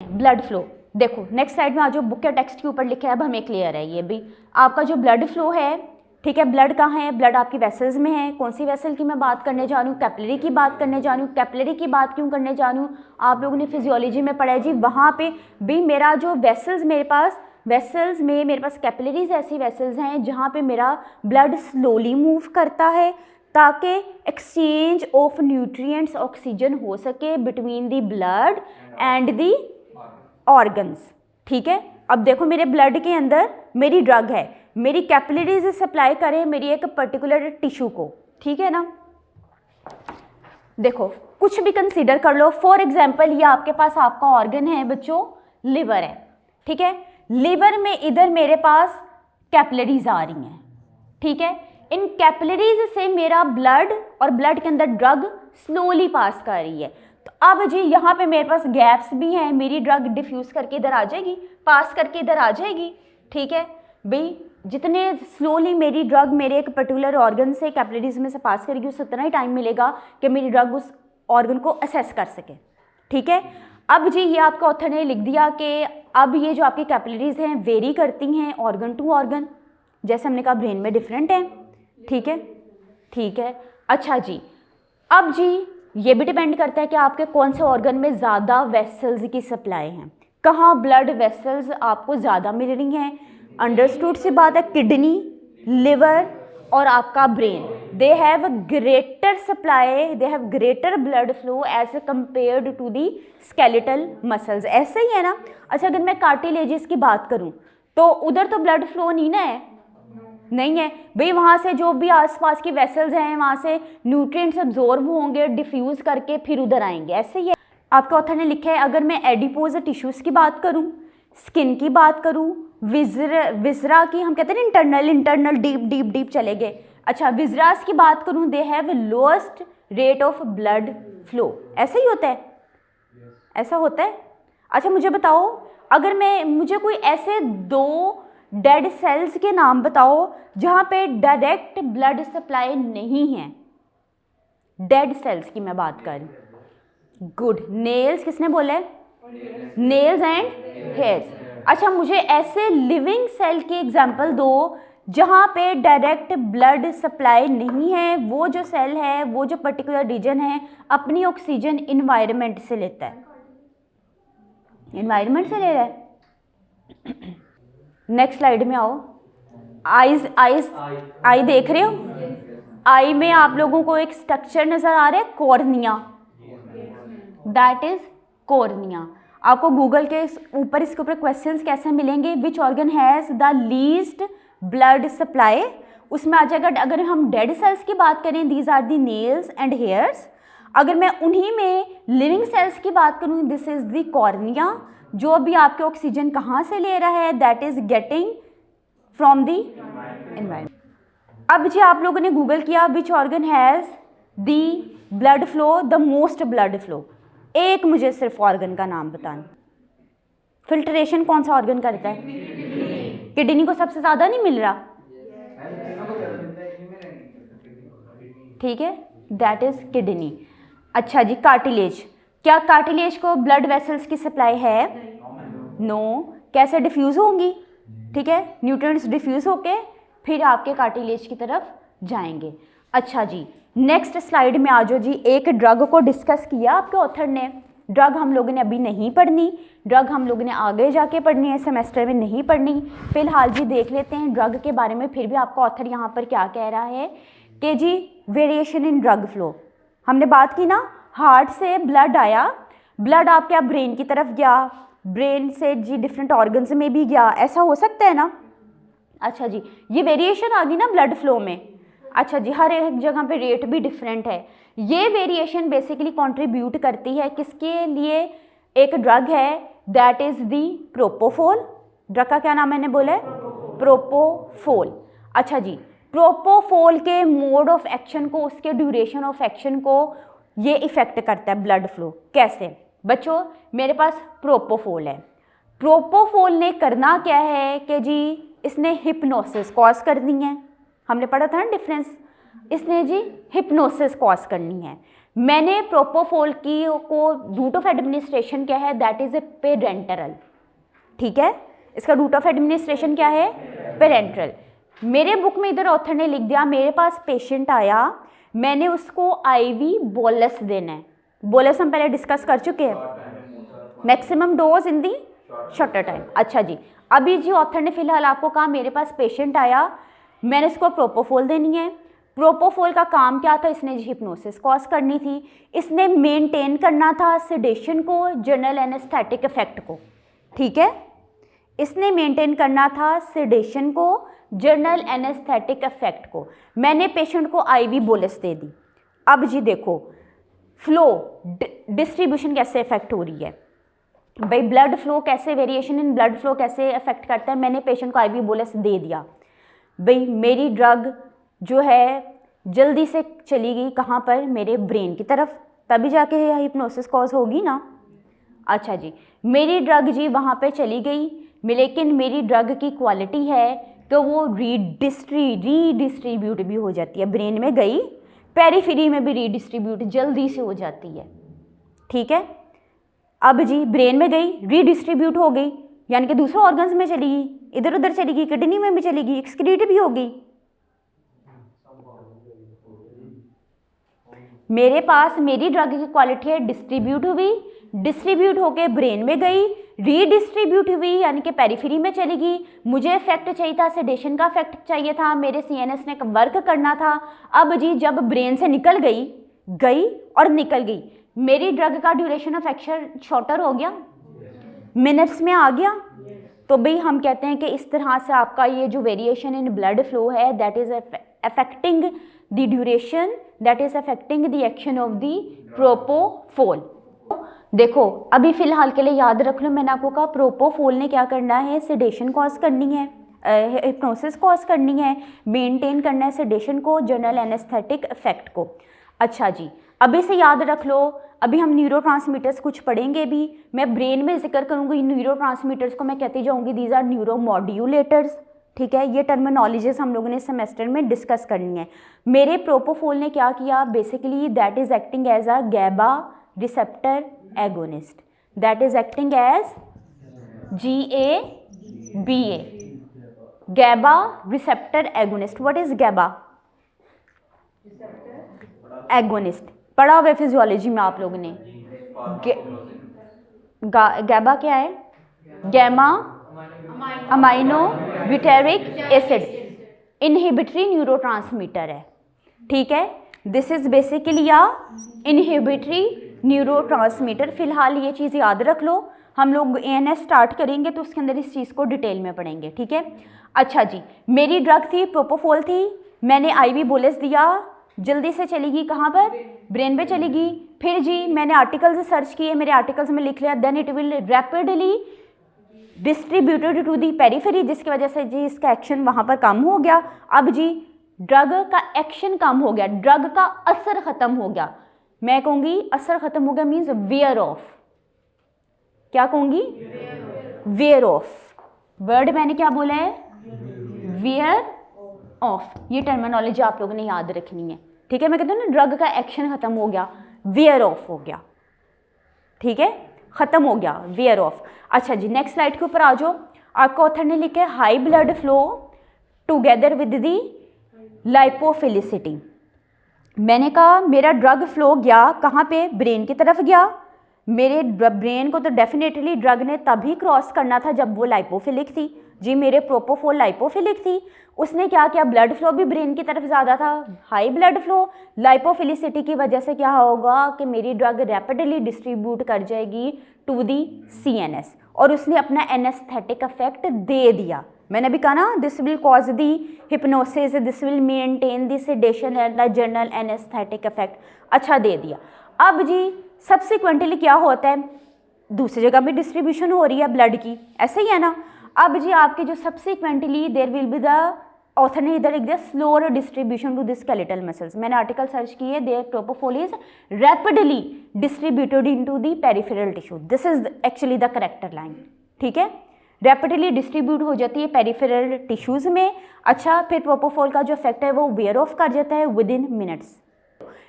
Blood flow. देखो next slide में आज जो बुक या टेक्स्ट के ऊपर लिखा है अब हमें क्लियर है। ये भी आपका जो ब्लड फ्लो है, ठीक है, ब्लड कहाँ है, ब्लड आपकी वेसल्स में है। कौन सी वेसल की मैं बात करने जा रही हूँ, कैपिलरी की बात करने जा रही हूँ। कैपिलरी की बात क्यों करने जा रही हूँ, आप लोगों ने फिजियोलॉजी में पढ़ा है जी। वहाँ पे भी मेरा जो वेसल्स, मेरे पास वेसल्स में मेरे पास कैपिलरीज ऐसी वेसल्स हैं जहाँ पे मेरा ब्लड स्लोली मूव करता है ताकि एक्सचेंज ऑफ न्यूट्रिएंट्स, ऑक्सीजन हो सके between the blood and the organs. ठीक है, अब देखो मेरे ब्लड के अंदर मेरी ड्रग है, मेरी कैपिलरीज सप्लाई करें मेरी एक पर्टिकुलर टिश्यू को, ठीक है ना। देखो कुछ भी कंसीडर कर लो, फॉर एग्जांपल ये आपके पास आपका ऑर्गन है बच्चों, लिवर है, ठीक है। लिवर में इधर मेरे पास कैपिलरीज आ रही हैं, ठीक है। इन कैपिलरीज से मेरा ब्लड और ब्लड के अंदर ड्रग स्लोली पास कर रही है। तो अब जी यहाँ पे मेरे पास गैप्स भी हैं, मेरी ड्रग डिफ्यूज करके इधर आ जाएगी, पास करके इधर आ जाएगी, ठीक है भाई। जितने स्लोली मेरी ड्रग मेरे एक पर्टिकुलर ऑर्गन से कैपिलरीज में से पास करेगी उससे उतना ही टाइम मिलेगा कि मेरी ड्रग उस ऑर्गन को असेस कर सके, ठीक है। अब जी ये आपका ऑथर ने लिख दिया कि अब ये जो आपकी कैपिलरीज हैं वेरी करती हैं ऑर्गन टू ऑर्गन, जैसे हमने कहा ब्रेन में डिफरेंट है, ठीक है, ठीक है। अच्छा जी, अब जी ये भी डिपेंड करता है कि आपके कौन से ऑर्गन में ज़्यादा वेसल्स की सप्लाई है, कहाँ ब्लड वेसल्स आपको ज़्यादा मिल रही हैं। अंडरस्टूड सी बात है, किडनी, लिवर और आपका brain, they have greater supply, they have greater blood flow as compared to the skeletal muscles. ऐसे ही है ना। अच्छा अगर मैं कार्टिलेजिस की बात करूँ तो उधर तो ब्लड फ्लो नहीं ना है, नहीं है भाई। वहाँ से जो भी आसपास की वेसल्स हैं वहाँ से न्यूट्रिएंट्स अब्जॉर्ब होंगे, डिफ्यूज़ करके फिर उधर आएंगे। ऐसे ही है। आपके ऑथर ने लिखा है अगर मैं एडिपोज टिश्यूज़ की बात करूँ, स्किन की बात करूँ, विजरा की, हम कहते हैं इंटरनल डीप चले गए। अच्छा विजरास की बात करूँ, they have lowest rate of blood flow. ऐसा ही होता है, ऐसा होता है। अच्छा मुझे बताओ, अगर मुझे कोई ऐसे दो डेड सेल्स के नाम बताओ जहाँ पे डायरेक्ट ब्लड सप्लाई नहीं है। डेड सेल्स की मैं बात कर रही हूँ। गुड, नेल्स, किसने बोला है, नेल्स एंड हेयर्स। अच्छा मुझे ऐसे लिविंग सेल की एग्जांपल दो जहाँ पे डायरेक्ट ब्लड सप्लाई नहीं है। वो जो सेल है, वो जो पर्टिकुलर रीजन है अपनी ऑक्सीजन इन्वायरमेंट से लेता है, इन्वायरमेंट से ले रहा है। नेक्स्ट स्लाइड में आओ। आई देख रहे हो, आई में आप लोगों को एक स्ट्रक्चर नजर आ रहा है, कॉर्निया, दैट इज कॉर्निया। आपको गूगल के ऊपर इसके ऊपर क्वेश्चंस कैसे मिलेंगे, which organ has the least blood supply, उसमें आ जाएगा। अगर हम डेड सेल्स की बात करें, these are the nails and hairs. अगर मैं उन्हीं में लिविंग सेल्स की बात करूं, दिस इज द कॉर्निया, जो भी आपके ऑक्सीजन कहाँ से ले रहा है, that is getting from the environment. अब जी आप लोगों ने गूगल किया which organ has the blood flow, the most blood flow. एक मुझे सिर्फ ऑर्गन का नाम बताना। फिल्ट्रेशन कौन सा ऑर्गन करता है, किडनी को सबसे ज्यादा नहीं मिल रहा, ठीक है, दैट इज किडनी। अच्छा जी कार्टिलेज, क्या कार्टिलेज को ब्लड वेसल्स की सप्लाई है, नो। कैसे डिफ्यूज होंगी, ठीक है, न्यूट्रिएंट्स डिफ्यूज होके फिर आपके कार्टिलेज की तरफ जाएंगे। अच्छा जी नेक्स्ट स्लाइड में आ जाओ जी। एक ड्रग को डिस्कस किया आपके ऑथर ने, ड्रग हम लोगों ने अभी नहीं पढ़नी, ड्रग हम लोगों ने आगे जाके पढ़नी है, सेमेस्टर में नहीं पढ़नी। फिलहाल जी देख लेते हैं ड्रग के बारे में। फिर भी आपका ऑथर यहाँ पर क्या कह रहा है कि जी वेरिएशन इन ड्रग फ्लो, हमने बात की ना, हार्ट से ब्लड आया, ब्लड आपके अब ब्रेन की तरफ गया, ब्रेन से जी डिफरेंट ऑर्गन्स में भी गया, ऐसा हो सकता है ना। अच्छा जी ये वेरिएशन आ गई ना ब्लड फ्लो में। अच्छा जी हर एक जगह पे रेट भी डिफरेंट है। ये वेरिएशन बेसिकली कंट्रीब्यूट करती है किसके लिए, एक ड्रग है that is the propofol. Drug का क्या नाम मैंने बोला है, प्रोपोफोल। अच्छा जी प्रोपोफोल के मोड ऑफ एक्शन को, उसके ड्यूरेशन ऑफ एक्शन को ये इफेक्ट करता है ब्लड फ्लो। कैसे बच्चों, मेरे पास प्रोपोफोल है, प्रोपोफोल ने करना क्या है कि जी इसने हिप्नोसिस कॉज करनी है, हमने पढ़ा था ना डिफरेंस, इसने जी हिप्नोसिस कॉज करनी है। मैंने प्रोपोफोल की को रूट ऑफ एडमिनिस्ट्रेशन क्या है, दैट इज ए पेरेंटरल। ठीक है, इसका रूट ऑफ एडमिनिस्ट्रेशन क्या है, पेरेंटरल। मेरे बुक में इधर ऑथर ने लिख दिया, मेरे पास पेशेंट आया, मैंने उसको आईवी बोलस देना है। बोलस हम पहले डिस्कस कर चुके हैं, मैक्सिमम डोज इन दी शॉर्टर टाइम। अच्छा जी, अभी जी ऑथर ने फिलहाल आपको कहा मेरे पास पेशेंट आया, मैंने इसको प्रोपोफोल देनी है। प्रोपोफोल का काम क्या था, इसने हिप्नोसिस कॉज करनी थी, इसने मेंटेन करना था सेडेशन को, जनरल एनेस्थेटिक इफेक्ट को। ठीक है, इसने मेंटेन करना था सेडेशन को, जनरल एनेस्थेटिक इफेक्ट को। मैंने पेशेंट को आईवी बोलस दे दी। अब जी देखो फ्लो डिस्ट्रीब्यूशन कैसे इफेक्ट हो रही है भाई, ब्लड फ्लो कैसे, वेरिएशन इन ब्लड फ्लो कैसे इफेक्ट करता है। मैंने पेशेंट को आईवी बोलस दे दिया भाई, मेरी ड्रग जो है जल्दी से चली गई कहाँ पर, मेरे ब्रेन की तरफ, तभी जाके हिप्नोसिस कॉज होगी ना। अच्छा जी, मेरी ड्रग जी वहाँ पे चली गई, लेकिन मेरी ड्रग की क्वालिटी है कि वो रीडिस्ट्रीब्यूट भी हो जाती है, ब्रेन में गई, पेरीफेरी में भी रीडिस्ट्रीब्यूट जल्दी से हो जाती है। ठीक है, अब जी ब्रेन में गई, रीडिस्ट्रीब्यूट हो गई, यानी कि दूसरे ऑर्गन्स में चली गई, इधर उधर चली गई, किडनी में भी चली गई, एक्सक्रीट भी हो गई। मेरे पास मेरी ड्रग की क्वालिटी है डिस्ट्रीब्यूट हुई, डिस्ट्रीब्यूट होके ब्रेन में गई, रीडिस्ट्रीब्यूट हुई यानी कि पेरिफेरी में चली गई। मुझे इफेक्ट चाहिए था, सेडेशन का इफेक्ट चाहिए था, मेरे सीएनएस ने वर्क करना था। अब जी जब ब्रेन से निकल गई और निकल गई, मेरी ड्रग का ड्यूरेशन ऑफ एक्शन शॉर्टर हो गया, मिनट्स में आ गया। तो भाई हम कहते हैं कि इस तरह से आपका ये जो वेरिएशन इन ब्लड फ्लो है that is affecting the duration, that is affecting the action of the propofol. देखो अभी फिलहाल के लिए याद रख लो, मैंने आपको कहा प्रोपोफोल ने क्या करना है, सेडेशन कॉज करनी है, हिप्नोसिस कॉज करनी है, मेंटेन करना है सेडेशन को, जनरल एनेस्थेटिक इफेक्ट को। अच्छा जी, अभी से याद रख लो, अभी हम न्यूरोट्रांसमीटर्स कुछ पढ़ेंगे भी, मैं ब्रेन में जिक्र करूँगी न्यूरोट्रांसमीटर्स को, मैं कहती जाऊँगी दीज आर न्यूरोमॉड्यूलेटर्स। ठीक है, ये टर्मिनोलॉजीज हम लोगों ने सेमेस्टर में डिस्कस करनी है। मेरे प्रोपोफोल ने क्या किया, basically that is acting as a GABA receptor agonist, that is acting as GABA, GABA receptor agonist. What is GABA agonist? पढ़ा हुआ फिजियोलॉजी में आप लोगों ने। गैबा क्या है? Gamma amino butyric acid inhibitory neurotransmitter है। ठीक है, this is basically a inhibitory neurotransmitter. फिलहाल ये चीज़ याद रख लो, हम लोग ANS स्टार्ट करेंगे तो उसके अंदर इस चीज़ को डिटेल में पढ़ेंगे। ठीक है, अच्छा जी, मेरी ड्रग थी प्रोपोफोल थी, मैंने IV बोलस दिया, जल्दी से चली गई कहाँ पर, ब्रेन पे चली गई। फिर जी मैंने आर्टिकल्स सर्च किए, मेरे आर्टिकल्स में लिख लिया then it will rapidly distributed to the periphery, जिसकी वजह से जी इसका एक्शन वहाँ पर कम हो गया। अब जी ड्रग का एक्शन कम हो गया, ड्रग का असर खत्म हो गया। मैं कहूँगी असर खत्म हो गया मीन्स वेयर ऑफ, क्या कहूँगी, वेयर ऑफ। वर्ड मैंने क्या बोला है, वेयर ऑफ। ये टर्मिनोलॉजी आप लोगों ने याद रखनी है। ठीक है, मैं कहती हूँ ना ड्रग का एक्शन खत्म हो गया, वेयर ऑफ हो गया। ठीक है, खत्म हो गया, वेयर ऑफ। अच्छा जी, नेक्स्ट स्लाइड के ऊपर आ जाओ। आपको ऑथर ने लिखा है high blood flow together with the lipophilicity. मैंने कहा मेरा ड्रग फ्लो गया कहाँ पे, ब्रेन की तरफ गया। मेरे ब्रेन को तो डेफिनेटली ड्रग ने तभी क्रॉस करना था जब वो लाइपोफिलिक थी। जी मेरे प्रोपोफोल लाइपोफिलिक थी, उसने क्या किया, ब्लड फ्लो भी ब्रेन की तरफ ज़्यादा था, हाई ब्लड फ्लो। लाइपोफिलिसिटी की वजह से क्या होगा कि मेरी ड्रग रैपिडली डिस्ट्रीब्यूट कर जाएगी टू दी CNS, और उसने अपना एनेस्थेटिक इफेक्ट दे दिया। मैंने अभी कहा ना, this will cause the hypnosis, this will maintain the sedation and the general anaesthetic effect. अच्छा, दे दिया। अब जी सब्सिक्वेंटली क्या होता है, दूसरी जगह भी डिस्ट्रीब्यूशन हो रही है ब्लड की, ऐसे ही है ना। अब जी आपके जो subsequently there will be the, author ने इधर लिख दिया slower distribution to the skeletal muscles. मैंने आर्टिकल सर्च किए, there propofol is rapidly distributed into the peripheral tissue. This is actually the character line. ठीक है, रैपिडली डिस्ट्रीब्यूट हो जाती है पेरिफेरल टिश्यूज़ में। अच्छा, फिर प्रोपोफोल का जो इफेक्ट है वो वेयर ऑफ कर जाता है विद इन मिनट्स।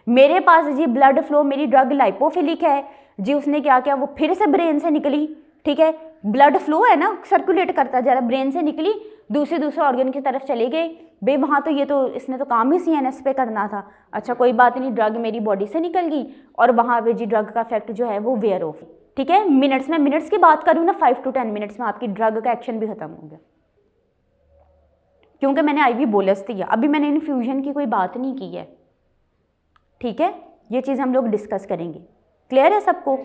मेरे पास जी ब्लड फ्लो, मेरी ड्रग लाइपोफिलिक है जी, उसने क्या किया, वो फिर से ब्रेन से निकली, ठीक है, ब्लड फ्लो है ना, सर्कुलेट करता जा रहा, ब्रेन से निकली दूसरे ऑर्गन की तरफ चली गई भाई, वहाँ तो ये तो इसने तो काम ही CNS पे करना था। अच्छा कोई बात नहीं, ड्रग मेरी बॉडी से निकल गई और वहाँ पे जी ड्रग का इफेक्ट जो है वो वेयर ऑफ, ठीक है, मिनट्स में, मिनट्स की बात करूँ ना, 5 to 10 मिनट्स में आपकी ड्रग का एक्शन भी खत्म हो गया, क्योंकि मैंने IV बोलस दिया, अभी मैंने इन्फ्यूजन की कोई बात नहीं की है, ठीक है, ये चीज़ हम लोग डिस्कस करेंगे। क्लियर है सबको?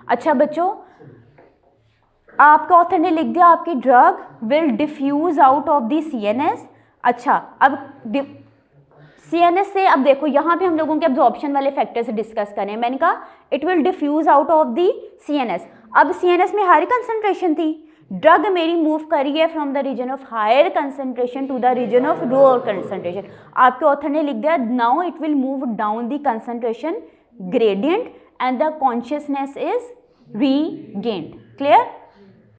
अच्छा बच्चों, आपका ऑथर ने लिख दिया आपकी drug will diffuse out of the CNS। अच्छा अब CNS से, अब देखो यहाँ पे हम लोगों के एब्जॉर्प्शन वाले फैक्टर्स डिस्कस करें। मैंने कहा it will diffuse out of the CNS। अब CNS में हाई कंसंट्रेशन थी, ड्रग मेरी मूव करी है from the region of higher concentration to the region of lower concentration. आपके ऑथर ने लिख दिया now it will move down the concentration gradient and the consciousness is regained. Clear?